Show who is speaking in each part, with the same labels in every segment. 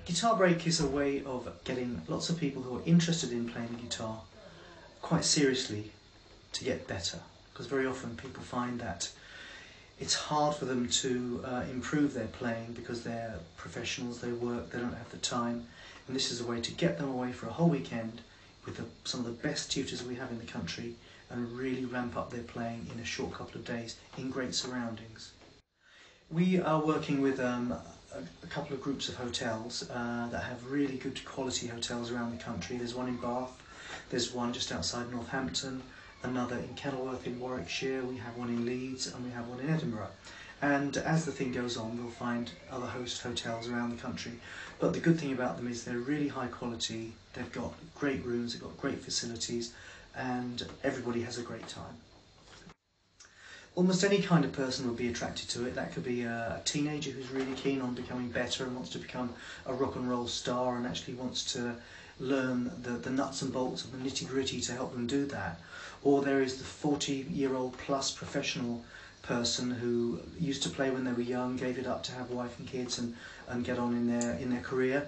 Speaker 1: Guitar break is a way of getting lots of people who are interested in playing the guitar quite seriously to get better, because very often people find that it's hard for them to improve their playing because they're professionals, they work, they don't have the time, and this is a way to get them away for a whole weekend with some of the best tutors we have in the country and really ramp up their playing in a short couple of days in great surroundings. We are working with a couple of groups of hotels that have really good quality hotels around the country. There's one in Bath, there's one just outside Northampton, another in Kenilworth in Warwickshire, we have one in Leeds and we have one in Edinburgh. And as the thing goes on, we'll find other host hotels around the country. But the good thing about them is they're really high quality, they've got great rooms, they've got great facilities, and everybody has a great time. Almost any kind of person would be attracted to it. That could be a teenager who's really keen on becoming better and wants to become a rock and roll star and actually wants to learn the nuts and bolts of the nitty-gritty to help them do that. Or there is the 40-year-old plus professional person who used to play when they were young, gave it up to have wife and kids and get on in their career,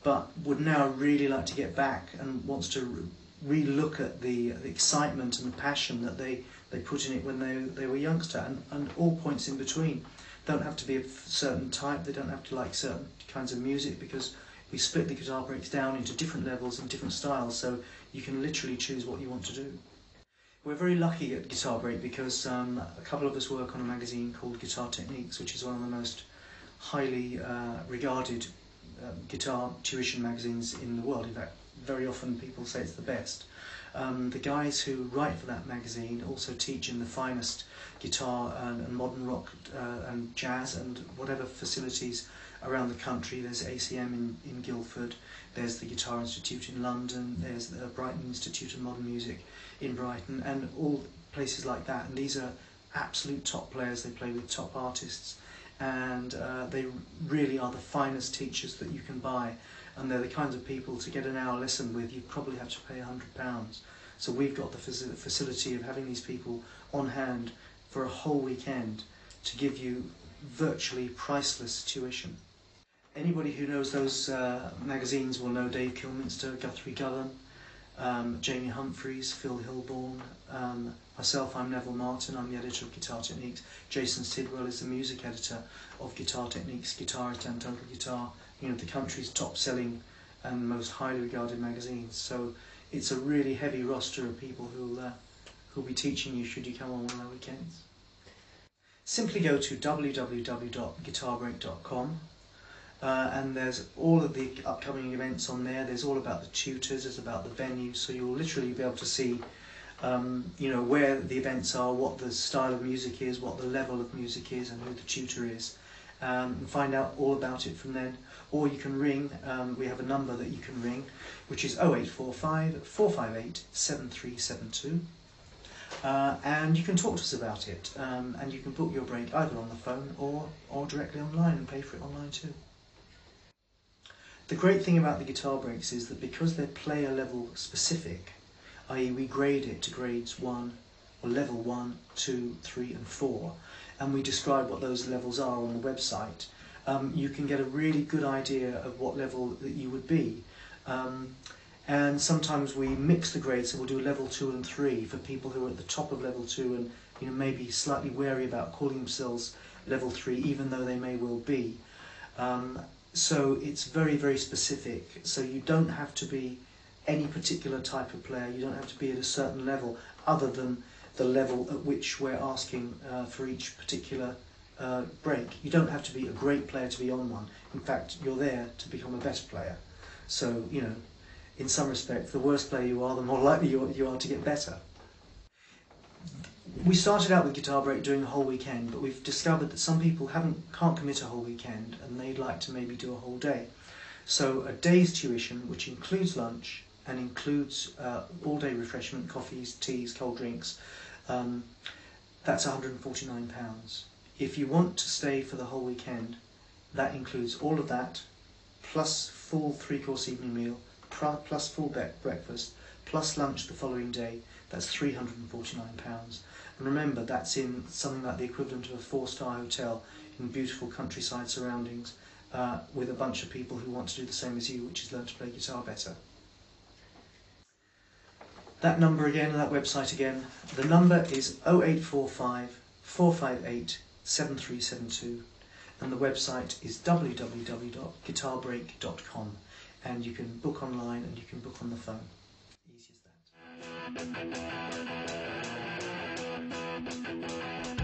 Speaker 1: but would now really like to get back and wants to re-look at the excitement and the passion that they put in it when they were youngster, and all points in between. Don't have to be a certain type, they don't have to like certain kinds of music, because we split the guitar breaks down into different levels and different styles, so you can literally choose what you want to do. We're very lucky at Guitar Break because a couple of us work on a magazine called Guitar Techniques, which is one of the most highly regarded guitar tuition magazines in the world. In fact, very often people say it's the best. The guys who write for that magazine also teach in the finest guitar and modern rock and jazz and whatever facilities around the country. There's ACM in Guildford, there's the Guitar Institute in London, there's the Brighton Institute of Modern Music in Brighton, and all places like that. And these are absolute top players, they play with top artists, and they really are the finest teachers that you can buy. And they're the kinds of people, to get an hour lesson with, you'd probably have to pay £100. So we've got the facility of having these people on hand for a whole weekend to give you virtually priceless tuition. Anybody who knows those magazines will know Dave Kilminster, Guthrie Govan, Jamie Humphries, Phil Hilborne, myself, I'm Neville Marten, I'm the editor of Guitar Techniques. Jason Sidwell is the music editor of Guitar Techniques, Guitarist and Total Guitar, the country's top-selling and most highly regarded magazines. So it's a really heavy roster of people who'll be teaching you should you come on one of our weekends. Simply go to www.guitarbreak.com and there's all of the upcoming events on there. There's all about the tutors, there's about the venues, so you'll literally be able to see where the events are, what the style of music is, what the level of music is, and who the tutor is, and find out all about it from then. Or you can ring, we have a number that you can ring, which is 0845 458 7372. And you can talk to us about it, and you can book your break either on the phone or directly online and pay for it online too. The great thing about the guitar breaks is that because they're player level specific, i.e. we grade it to grades 1, or level 1, 2, 3 and 4, and we describe what those levels are on the website, you can get a really good idea of what level that you would be. And sometimes we mix the grades, so we'll do level 2 and 3 for people who are at the top of level 2 and maybe slightly wary about calling themselves level 3, even though they may well be. So it's very, very specific, so you don't have to be any particular type of player, you don't have to be at a certain level other than the level at which we're asking for each particular break. You don't have to be a great player to be on one. In fact, you're there to become a better player. So, in some respects, the worse player you are, the more likely you are to get better. We started out with Guitar Break doing a whole weekend, but we've discovered that some people can't commit a whole weekend and they'd like to maybe do a whole day. So a day's tuition, which includes lunch and includes all-day refreshment, coffees, teas, cold drinks, that's £149. If you want to stay for the whole weekend, that includes all of that, plus full 3-course evening meal, plus full breakfast, plus lunch the following day, that's £349. And remember, that's in something like the equivalent of a 4-star hotel in beautiful countryside surroundings, with a bunch of people who want to do the same as you, which is learn to play guitar better. That number again, that website again, the number is 0845 458 7372, and the website is www.guitarbreak.com, and you can book online and you can book on the phone. Easy as that.